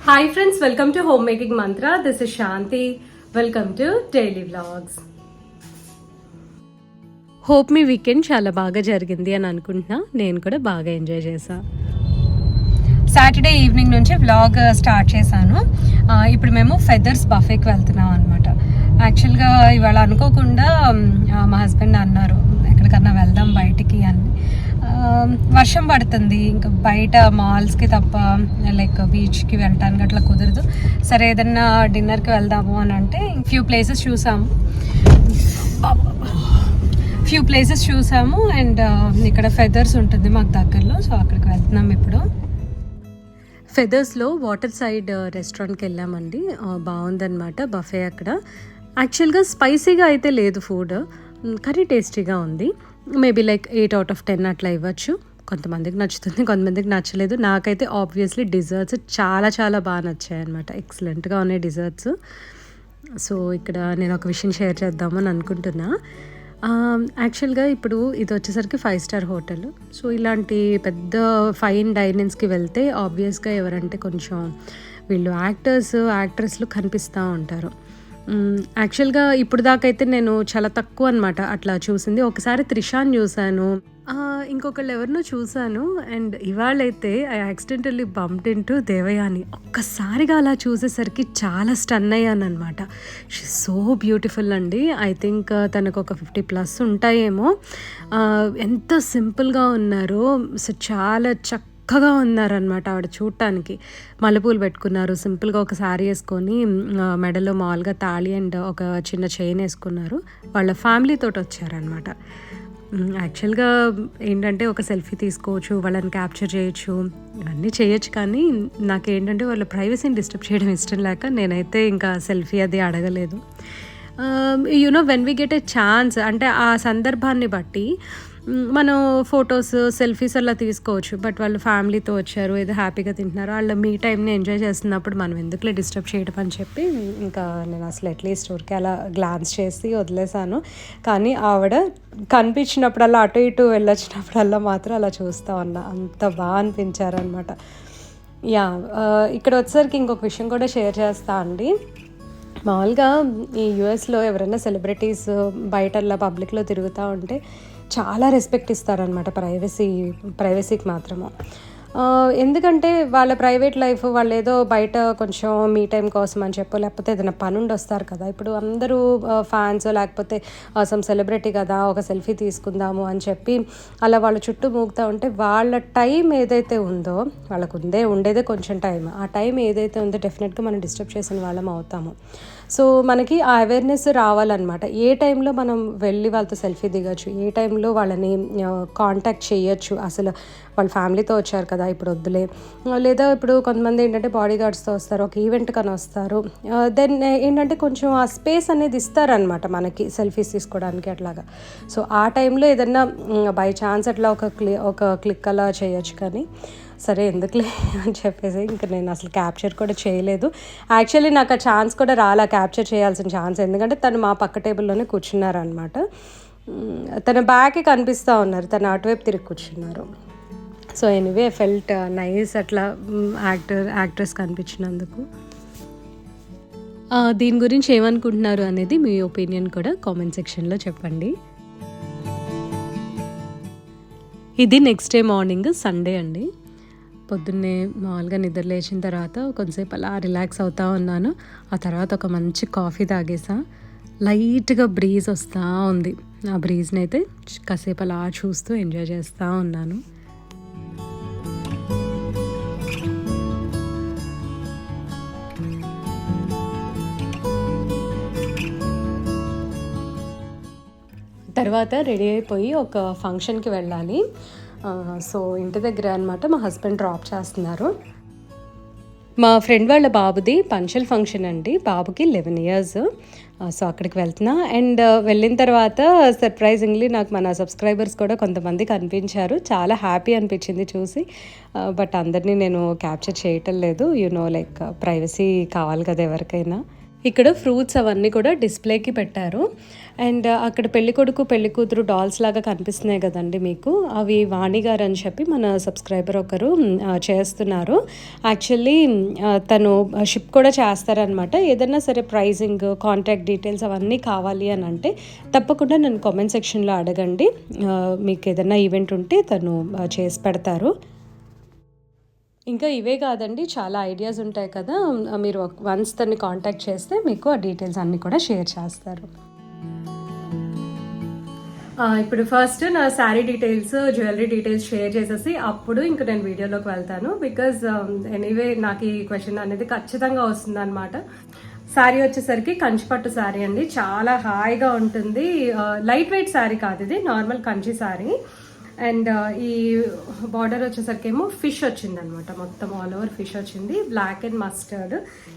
Hi friends, welcome to Homemaking Mantra. This is Shanti. Welcome to Daily Vlogs. Hope me weekend చాలా బాగా జరిగింది అని అనుకుంటున్నా. నేను కూడా బాగా ఎంజాయ్ చేశా. సాటర్డే ఈవినింగ్ నుంచి వ్లాగ్ స్టార్ట్ చేశాను. ఇప్పుడు మేము ఫెదర్స్ బఫేకి వెళ్తున్నాం అనమాట. యాక్చువల్గా ఇవాళ అనుకోకుండా మా హస్బెండ్ అన్నారు ఎక్కడికన్నా వెళ్దాం బయటికి అని. వర్షం పడుతుంది, ఇంకా బయట మాల్స్కి తప్ప లైక్ బీచ్కి వెళ్ళటానికి అట్లా కుదరదు. సరే ఏదన్నా డిన్నర్కి వెళ్దాము అని అంటే ఫ్యూ ప్లేసెస్ చూసాము అండ్ ఇక్కడ ఫెదర్స్ ఉంటుంది మాకు దగ్గరలో, సో అక్కడికి వెళ్తున్నాం ఇప్పుడు. ఫెదర్స్లో వాటర్ సైడ్ రెస్టారెంట్కి వెళ్ళామండి. బాగుందన్నమాట బఫే. అక్కడ యాక్చువల్గా స్పైసీగా అయితే లేదు ఫుడ్, కానీ టేస్టీగా ఉంది. మేబీ లైక్ 8/10 అట్లా ఇవ్వచ్చు. కొంతమందికి నచ్చుతుంది, కొంతమందికి నచ్చలేదు. నాకైతే ఆబ్వియస్లీ డిజర్ట్స్ చాలా చాలా బాగా నచ్చాయి అనమాట. ఎక్సలెంట్గా ఉన్నాయి డిజర్ట్స్. సో ఇక్కడ నేను ఒక విషయం షేర్ చేద్దామని అనుకుంటున్నా. యాక్చువల్గా ఇప్పుడు ఇది వచ్చేసరికి 5 స్టార్ హోటల్. సో ఇలాంటి పెద్ద ఫైన్ డైనింగ్స్కి వెళ్తే ఆబ్వియస్గా ఎవరంటే కొంచెం వీళ్ళు యాక్ట్రెస్లు కనిపిస్తూ ఉంటారు. యాక్చువల్గా ఇప్పుడు దాకైతే నేను చాలా తక్కువ అనమాట అట్లా చూసింది. ఒకసారి త్రిషాన్ చూశాను, ఇంకొకళ్ళు ఎవరినో చూశాను, అండ్ ఇవాళైతే I accidentally bumped into Devayani. ఒక్కసారిగా అలా చూసేసరికి చాలా స్టన్ అయ్యాను అనమాట. షీ సో బ్యూటిఫుల్ అండి. ఐ థింక్ తనకు ఒక 50+ ఉంటాయేమో. ఎంత సింపుల్గా ఉన్నారో, సో చాలా చక్కగా ఉన్నారనమాట ఆవిడ చూడటానికి. మల్లెపూలు పెట్టుకున్నారు, సింపుల్గా ఒక శారీ వేసుకొని మెడలో మామూలుగా తాళి అండ్ ఒక చిన్న చైన్ వేసుకున్నారు. వాళ్ళ ఫ్యామిలీతో వచ్చారనమాట. యాక్చువల్గా ఏంటంటే ఒక సెల్ఫీ తీసుకోవచ్చు, వాళ్ళని క్యాప్చర్ చేయొచ్చు, ఇవన్నీ చేయొచ్చు. కానీ నాకేంటంటే వాళ్ళ ప్రైవసీని డిస్టర్బ్ చేయడం ఇష్టం లేక నేనైతే ఇంకా సెల్ఫీ అది అడగలేదు. When we get a chance అంటే ఆ సందర్భాన్ని బట్టి మనం ఫొటోస్ సెల్ఫీస్ అలా తీసుకోవచ్చు. బట్ వాళ్ళు ఫ్యామిలీతో వచ్చారు, ఏదో హ్యాపీగా తింటున్నారు, వాళ్ళ మీ టైంని ఎంజాయ్ చేస్తున్నప్పుడు మనం ఎందుకులే డిస్టర్బ్ చేయడం అని చెప్పి ఇంకా నేను అసలు అట్లీస్ట్ ఊరికి అలా గ్లాన్స్ చేసి వదిలేసాను. కానీ ఆవిడ కనిపించినప్పుడల్లా అటు ఇటు వెళ్ళొచ్చినప్పుడల్లా మాత్రం అలా చూస్తూ ఉన్నా. అంత బాగా అనిపించారనమాట. ఇక్కడ వచ్చేసరికి ఇంకొక విషయం కూడా షేర్ చేస్తా అండి. మామూలుగా ఈ యూఎస్లో ఎవరైనా సెలబ్రిటీస్ బయటల్లా పబ్లిక్లో తిరుగుతూ ఉంటే చాలా రెస్పెక్ట్ ఇస్తారనమాట ప్రైవసీకి మాత్రము. ఎందుకంటే వాళ్ళ ప్రైవేట్ లైఫ్ వాళ్ళు ఏదో బయట కొంచెం మీ టైం కోసం అని చెప్పో, లేకపోతే ఏదైనా పని ఉండి వస్తారు కదా. ఇప్పుడు అందరూ ఫ్యాన్స్ లేకపోతే సమ్ సెలబ్రిటీ కదా, ఒక సెల్ఫీ తీసుకుందాము అని చెప్పి అలా వాళ్ళ చుట్టూ మూగుతూ ఉంటే వాళ్ళ టైం ఏదైతే ఉందో, వాళ్ళకు ఉండేదే కొంచెం టైం, ఆ టైం ఏదైతే ఉందో డెఫినెట్గా మనం డిస్టర్బ్ చేసిన వాళ్ళం అవుతాము. సో మనకి ఆ అవేర్నెస్ రావాలన్నమాట. ఏ టైంలో మనం వెళ్ళి వాళ్ళతో సెల్ఫీ దిగచ్చు, ఏ టైంలో వాళ్ళని కాంటాక్ట్ చేయొచ్చు. అసలు వాళ్ళ ఫ్యామిలీతో వచ్చారు కదా, ఇప్పుడు వద్దులే. లేదా ఇప్పుడు కొంతమంది ఏంటంటే బాడీ గార్డ్స్తో వస్తారు, ఒక ఈవెంట్ కని వస్తారు. దెన్ ఏంటంటే కొంచెం ఆ స్పేస్ అనేది ఇస్తారనమాట మనకి సెల్ఫీస్ తీసుకోవడానికి అట్లాగా. సో ఆ టైంలో ఏదన్నా బై ఛాన్స్ అట్లా ఒక క్లిక్ అలా చేయొచ్చు. కానీ సరే ఎందుకులే అని చెప్పేసి ఇంకా నేను అసలు క్యాప్చర్ కూడా చేయలేదు. యాక్చువల్లీ నాకు ఆ ఛాన్స్ కూడా రాలా, క్యాప్చర్ చేయాల్సిన ఛాన్స్. ఎందుకంటే తను మా పక్క టేబుల్లోనే కూర్చున్నారనమాట. తన బ్యాకే కనిపిస్తూ ఉన్నారు, తను అటువైపు తిరిగి కూర్చున్నారు. సో ఎనీవే ఫెల్ట్ నైస్ అట్లా యాక్ట్రెస్ కనిపించినందుకు. దీని గురించి ఏమనుకుంటున్నారు అనేది మీ ఒపీనియన్ కూడా కామెంట్ సెక్షన్లో చెప్పండి. ఇది నెక్స్ట్ డే మార్నింగ్ సండే అండి. పొద్దున్నే మామూలుగా నిద్ర లేచిన తర్వాత కొంతసేపు అలా రిలాక్స్ అవుతూ ఉన్నాను. ఆ తర్వాత ఒక మంచి కాఫీ తాగేసా. లైట్గా బ్రీజ్ వస్తూ ఉంది. ఆ బ్రీజ్ని అయితే కాసేపు అలా చూస్తూ ఎంజాయ్ చేస్తూ ఉన్నాను. తర్వాత రెడీ అయిపోయి ఒక ఫంక్షన్కి వెళ్ళాలి. సో ఇంటి దగ్గర అనమాట మా హస్బెండ్ డ్రాప్ చేస్తున్నారు. మా ఫ్రెండ్ వాళ్ళ బాబుది పంచల్ ఫంక్షన్ అండి. బాబుకి 11 years. సో అక్కడికి వెళ్తున్నా. అండ్ వెళ్ళిన తర్వాత సర్ప్రైజింగ్లీ నాకు మన సబ్స్క్రైబర్స్ కూడా కొంతమంది కనిపించారు. చాలా హ్యాపీ అనిపించింది చూసి. బట్ అందరినీ నేను క్యాప్చర్ చేయటం లేదు. లైక్ ప్రైవసీ కావాలి కదా ఎవరికైనా. ఇక్కడ ఫ్రూట్స్ అవన్నీ కూడా డిస్ప్లేకి పెట్టారు. అండ్ అక్కడ పెళ్ళికొడుకు పెళ్ళికూతురు డాల్స్ లాగా కనిపిస్తున్నాయి కదండి మీకు, అవి వాణి గారు అని చెప్పి మన సబ్స్క్రైబర్ ఒకరు చేస్తున్నారు. యాక్చువల్లీ తను షిప్ కూడా చేస్తారనమాట. ఏదైనా సరే ప్రైజింగ్, కాంటాక్ట్ డీటెయిల్స్ అవన్నీ కావాలి అని అంటే తప్పకుండా నన్ను కామెంట్ సెక్షన్లో అడగండి. మీకు ఏదైనా ఈవెంట్ ఉంటే తను చేసి పెడతారు. ఇంకా ఇవే కాదండి, చాలా ఐడియాస్ ఉంటాయి కదా, మీరు వన్స్ తన్ని కాంటాక్ట్ చేస్తే మీకు ఆ డీటెయిల్స్ అన్నీ కూడా షేర్ చేస్తారు. ఇప్పుడు ఫస్ట్ నా sari details, jewellery details share చేసేసి అప్పుడు ఇంకా నేను వీడియోలోకి వెళ్తాను. బికాజ్ ఎనీవే నాకు ఈ క్వశ్చన్ అనేది ఖచ్చితంగా వస్తుంది అనమాట. శారీ వచ్చేసరికి కంచిపట్టు శారీ అండి, చాలా హాయిగా ఉంటుంది. లైట్ వెయిట్ శారీ కాదు, ఇది నార్మల్ కంచి శారీ. అండ్ ఈ బార్డర్ వచ్చేసరికి ఏమో ఫిష్ వచ్చింది అనమాట, మొత్తం ఆల్ ఓవర్ ఫిష్ వచ్చింది. బ్లాక్ అండ్ మస్టర్డ్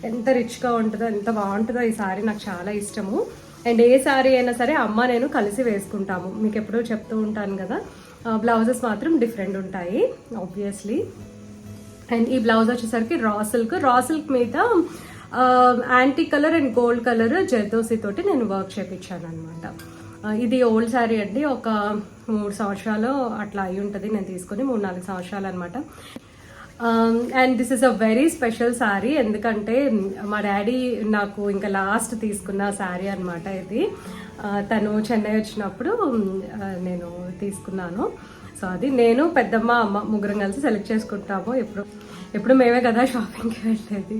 ఎంత రిచ్గా ఉంటుందో, ఎంత బాగుంటుందో ఈ శారీ, నాకు చాలా ఇష్టము. అండ్ ఏ శారీ అయినా సరే అమ్మ నేను కలిసి వేసుకుంటాము, మీకు ఎప్పుడూ చెప్తూ ఉంటాను కదా. బ్లౌజెస్ మాత్రం డిఫరెంట్ ఉంటాయి ఆబ్వియస్లీ. అండ్ ఈ బ్లౌజ్ వచ్చేసరికి రా సిల్క్ మీద anti colour and gold colour zardozi తోటి నేను వర్క్ చేయించాను అనమాట. ఇది ఓల్డ్ శారీ అండి, ఒక 3 సంవత్సరాలు అట్లా అయి ఉంటుంది నేను తీసుకొని, 3-4 సంవత్సరాలు అనమాట. And this is a very special sari, ఎందుకంటే మా డాడీ నాకు ఇంకా లాస్ట్ తీసుకున్న శారీ అనమాట ఇది. తను చెన్నై వచ్చినప్పుడు నేను తీసుకున్నాను. సో అది నేను, పెద్దమ్మ, అమ్మ ముగ్గురం కలిసి సెలెక్ట్ చేసుకుంటాము. ఎప్పుడు మేమే కదా షాపింగ్కి వెళ్ళేది.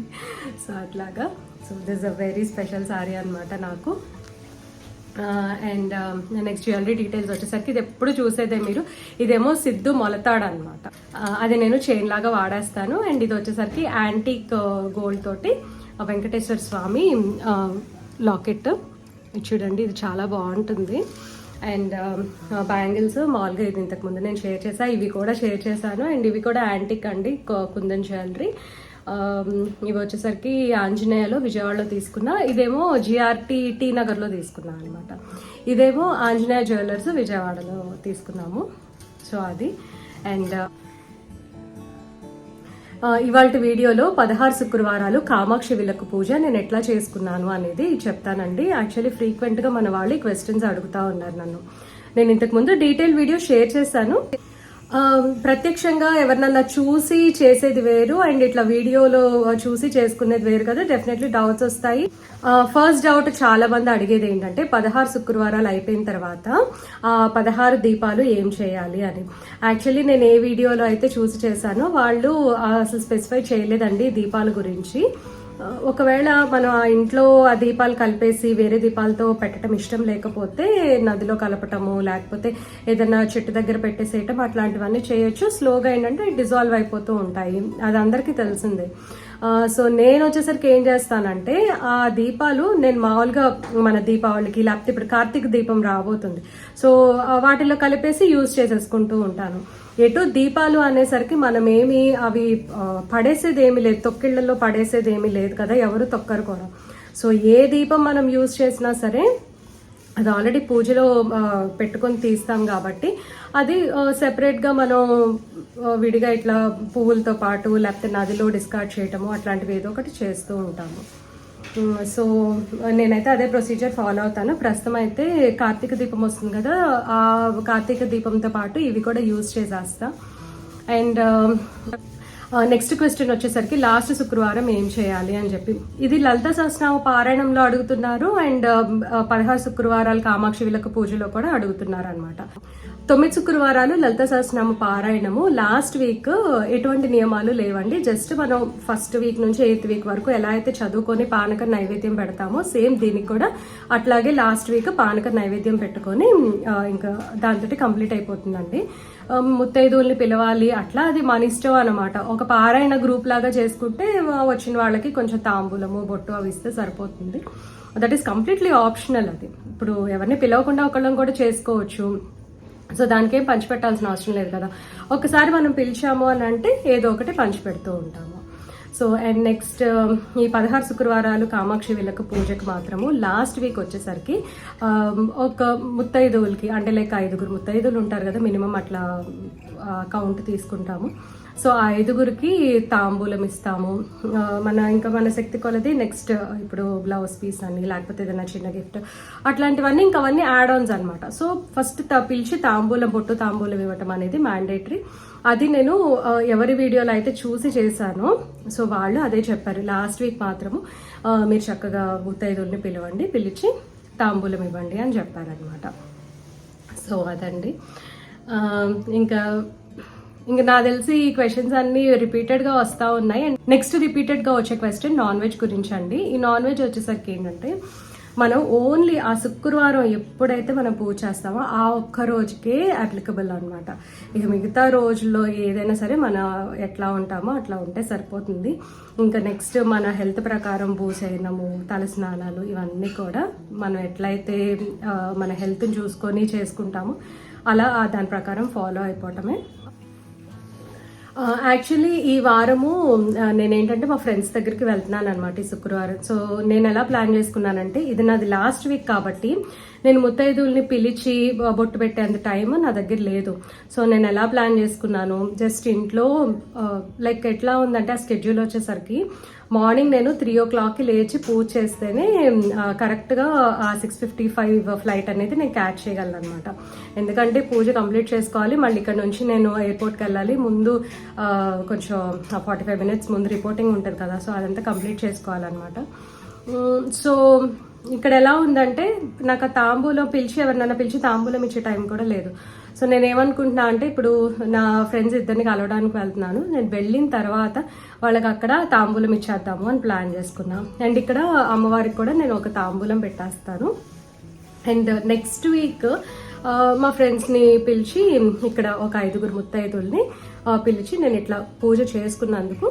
సో అట్లాగా, so this a very special sari అనమాట నాకు. అండ్ నెక్స్ట్ జ్యువెలరీ డీటెయిల్స్ వచ్చేసరికి ఇది ఎప్పుడు చూసేదే మీరు, ఇదేమో సిద్ధు మొలతాడు అనమాట, అది నేను చైన్ లాగా వాడేస్తాను. అండ్ ఇది వచ్చేసరికి యాంటీక్ గోల్డ్ తోటి వెంకటేశ్వర స్వామి లాకెట్, చూడండి ఇది చాలా బాగుంటుంది. అండ్ బ్యాంగిల్స్ మామూలుగా ఇది ఇంతకుముందు నేను షేర్ చేశాను, ఇవి కూడా షేర్ చేశాను. అండ్ ఇవి కూడా యాంటిక్ అండి, కుందన్ జ్యువెలరీ. ఇవి వచ్చేసరికి ఆంజనేయలో విజయవాడలో తీసుకున్నా, ఇదేమో జిఆర్టీ టీ నగర్లో తీసుకున్నాను అనమాట. ఇదేమో ఆంజనేయ జ్యువెలర్స్ విజయవాడలో తీసుకున్నాము. సో అది. అండ్ ఇవాళ వీడియోలో 16 శుక్రవారాలు కామాక్షి విలక్కు పూజ నేను ఎట్లా చేసుకున్నాను అనేది చెప్తానండి. యాక్చువల్లీ ఫ్రీక్వెంట్గా మన వాళ్ళు క్వశ్చన్స్ అడుగుతూ ఉన్నారు నన్ను. నేను ఇంతకుముందు డీటెయిల్ వీడియో షేర్ చేశాను. ప్రత్యక్షంగా ఎవరినన్నా చూసి చేసేది వేరు, అండ్ ఇట్లా వీడియోలో చూసి చేసుకునేది వేరు కదా, డెఫినెట్లీ డౌట్స్ వస్తాయి. ఫస్ట్ డౌట్ చాలా మంది అడిగేది ఏంటంటే 16 శుక్రవారాలు అయిపోయిన తర్వాత 16 దీపాలు ఏం చేయాలి అని. యాక్చువల్లీ నేను ఏ వీడియోలో అయితే చూసి చేశానో వాళ్ళు అసలు స్పెసిఫై చేయలేదండి దీపాల గురించి. ఒకవేళ మనం ఆ ఇంట్లో ఆ దీపాలు కలిపేసి వేరే దీపాలతో పెట్టడం ఇష్టం లేకపోతే నదిలో కలపటము, లేకపోతే ఏదైనా చెట్టు దగ్గర పెట్టేసేయటం, అట్లాంటివన్నీ చేయొచ్చు. స్లోగా ఏంటంటే డిజాల్వ్ అయిపోతూ ఉంటాయి, అది అందరికీ తెలిసిందే. సో నేను వచ్చేసరికి ఏం చేస్తానంటే ఆ దీపాలు నేను మామూలుగా మన దీపావళికి, లేకపోతే ఇప్పుడు కార్తీక దీపం రాబోతుంది, సో వాటిలో కలిపేసి యూజ్ చేసేసుకుంటూ ఉంటాను. ఎటు దీపాలు అనేసరికి మనం ఏమి అవి పడేసేది ఏమి లేదు, తొక్కిళ్లలో పడేసేది ఏమీ లేదు కదా, ఎవరు తొక్కరు కూడా. సో ఏ దీపం మనం యూజ్ చేసినా సరే అది ఆల్రెడీ పూజలో పెట్టుకొని తీస్తాం కాబట్టి అది సెపరేట్గా మనం విడిగా ఇట్లా పువ్వులతో పాటు లేకపోతే నదిలో డిస్కార్డ్ చేయటము అట్లాంటివి ఏదో ఒకటి చేస్తూ ఉంటాము. సో నేనైతే అదే ప్రొసీజర్ ఫాలో అవుతాను. ప్రస్తుతం అయితే కార్తీక దీపం వస్తుంది కదా, ఆ కార్తీక దీపంతో పాటు ఇవి కూడా యూజ్ చేసేస్తా. అండ్ నెక్స్ట్ క్వశ్చన్ వచ్చేసరికి లాస్ట్ శుక్రవారం ఏం చేయాలి అని చెప్పి, ఇది లలిత సహస్రనామ పారాయణంలో అడుగుతున్నారు. అండ్ 16 శుక్రవారాలు కామాక్షి విలక్కు పూజలో కూడా అడుగుతున్నారు అనమాట. 9 శుక్రవారాలు లలిత సహస్రనామ పారాయణము. లాస్ట్ వీక్ ఎటువంటి నియమాలు లేవండి, జస్ట్ మనం ఫస్ట్ వీక్ నుంచి 8th వీక్ వరకు ఎలా అయితే చదువుకొని పానక నైవేద్యం పెడతామో సేమ్ దీనికి కూడా అట్లాగే లాస్ట్ వీక్ పానక నైవేద్యం పెట్టుకొని ఇంకా దాంతో కంప్లీట్ అయిపోతుందండి. ముత్తైదువుల్ని పిలవాలి, అట్లా అది మన ఇష్టం అనమాట. ఒక పారాయణ గ్రూప్ లాగా చేసుకుంటే వచ్చిన వాళ్ళకి కొంచెం తాంబూలము, బొట్టు అవి ఇస్తే సరిపోతుంది. That is completely optional. అది ఇప్పుడు ఎవరిని పిలవకుండా ఒకళ్ళం కూడా చేసుకోవచ్చు. సో దానికేం పంచిపెట్టాల్సిన అవసరం లేదు కదా. ఒకసారి మనం పిలిచాము అని అంటే ఏదో ఒకటి పంచిపెడుతూ ఉంటాము. సో అండ్ నెక్స్ట్ ఈ 16 శుక్రవారాలు కామాక్షి విలక్కు పూజకు మాత్రము లాస్ట్ వీక్ వచ్చేసరికి ఒక ముత్తైదువులకి, అంటే లైక్ 5 ముత్తైదువులు ఉంటారు కదా మినిమం, అట్లా కౌంట్ తీసుకుంటాము. సో ఆ 5గురికి తాంబూలం ఇస్తాము. మన శక్తి కొలది నెక్స్ట్ ఇప్పుడు బ్లౌజ్ పీస్ అని లేకపోతే ఏదైనా చిన్న గిఫ్ట్ అట్లాంటివన్నీ ఇంకా అవన్నీ యాడ్ ఆన్స్ అనమాట. సో ఫస్ట్ పిలిచి బొట్టు తాంబూలం ఇవ్వటం అనేది మ్యాండేటరీ. అది నేను ఎవరి వీడియోలో అయితే చూసి చేశానో సో వాళ్ళు అదే చెప్పారు, లాస్ట్ వీక్ మాత్రము మీరు చక్కగా ముత్తైదుల్ని పిలిచి తాంబూలం ఇవ్వండి అని చెప్పారనమాట. సో అదండి. ఇంకా నాకు తెలిసి ఈ క్వశ్చన్స్ అన్ని రిపీటెడ్గా వస్తూ ఉన్నాయి. అండ్ నెక్స్ట్ రిపీటెడ్గా వచ్చే క్వశ్చన్ నాన్ వెజ్ గురించి అండి. ఈ నాన్ వెజ్ వచ్చేసరికి ఏంటంటే మనం ఓన్లీ ఆ శుక్రవారం ఎప్పుడైతే మనం పూజ చేస్తామో ఆ ఒక్క రోజుకే అప్లికబుల్ అనమాట. ఇక మిగతా రోజుల్లో ఏదైనా సరే మనం ఎట్లా ఉంటామో అట్లా ఉంటే సరిపోతుంది. ఇంకా నెక్స్ట్ మన హెల్త్ ప్రకారం భూసేయనము, తలస్నానాలు ఇవన్నీ కూడా మనం ఎట్లయితే మన హెల్త్ని చూసుకొని చేసుకుంటామో అలా దాని ప్రకారం ఫాలో అయిపోవటమే. యాక్చువల్లీ ఈ వారము నేనేంటంటే మా ఫ్రెండ్స్ దగ్గరికి వెళ్తున్నాను అనమాట ఈ శుక్రవారం. సో నేను ఎలా ప్లాన్ చేసుకున్నానంటే ఇది నాది లాస్ట్ వీక్ కాబట్టి నేను ముత్తైదుల్ని పిలిచి బొట్టు పెట్టేంత టైం నా దగ్గర లేదు. సో నేను ఎలా ప్లాన్ చేసుకున్నాను, జస్ట్ ఇంట్లో లైక్ ఎట్లా ఉందంటే ఆ స్కెడ్యూల్ వచ్చేసరికి మార్నింగ్ నేను 3 o'clockకి లేచి పూజ చేస్తేనే కరెక్ట్గా ఆ 6:55 ఫ్లైట్ అనేది నేను క్యాచ్ చేయగలను అనమాట. ఎందుకంటే పూజ కంప్లీట్ చేసుకోవాలి, మళ్ళీ ఇక్కడ నుంచి నేను ఎయిర్పోర్ట్కి వెళ్ళాలి. ముందు కొంచెం 45 minutes ముందు రిపోర్టింగ్ ఉంటుంది కదా, సో అదంతా కంప్లీట్ చేసుకోవాలన్నమాట. సో ఇక్కడ ఎలా ఉందంటే నాకు ఆ తాంబూలం ఎవరినైనా పిలిచి తాంబూలం ఇచ్చే టైం కూడా లేదు. సో నేను ఏమనుకుంటున్నా అంటే ఇప్పుడు నా ఫ్రెండ్స్ ఇద్దరిని కలవడానికి వెళ్తున్నాను, నేను వెళ్ళిన తర్వాత వాళ్ళకి అక్కడ తాంబూలం ఇచ్చేద్దాము అని ప్లాన్ చేసుకున్నాను. అండ్ ఇక్కడ అమ్మవారికి కూడా నేను ఒక తాంబూలం పెట్టేస్తాను. అండ్ నెక్స్ట్ వీక్ మా ఫ్రెండ్స్ని పిలిచి ఇక్కడ ఒక 5గురు ముత్తైదుల్ని పిలిచి నేను ఇట్లా పూజ చేసుకున్నందుకు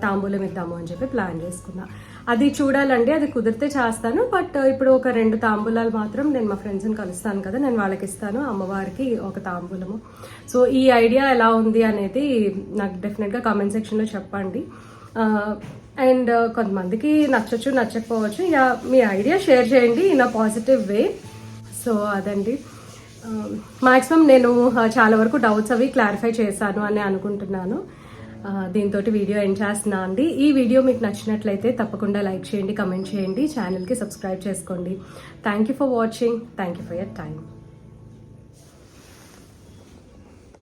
తాంబూలం ఇద్దాము అని చెప్పి ప్లాన్ చేసుకున్నా. అది చూడాలండి, అది కుదిరితే చేస్తాను. బట్ ఇప్పుడు ఒక 2 తాంబూలాలు మాత్రం నేను మా ఫ్రెండ్స్ని కలుస్తాను కదా, నేను వాళ్ళకి ఇస్తాను, అమ్మవారికి ఒక తాంబూలము. సో ఈ ఐడియా ఎలా ఉంది అనేది నాకు డెఫినెట్గా కామెంట్ సెక్షన్లో చెప్పండి. అండ్ కొంతమందికి నచ్చచ్చు నచ్చకపోవచ్చు, ఇక మీ ఐడియా షేర్ చేయండి in a positive way. So అదండి, మాక్సిమం నేను చాలా వరకు డౌట్స్ అవి క్లారిఫై చేశాను అని అనుకుంటున్నాను. దీంతో వీడియో ఎండ్ చేస్తున్నా అండి. ఈ వీడియో మీకు నచ్చినట్లయితే తప్పకుండా లైక్ చేయండి, కమెంట్ చేయండి, ఛానల్కి సబ్స్క్రైబ్ చేసుకోండి. Thank you for watching. Thank you for your time.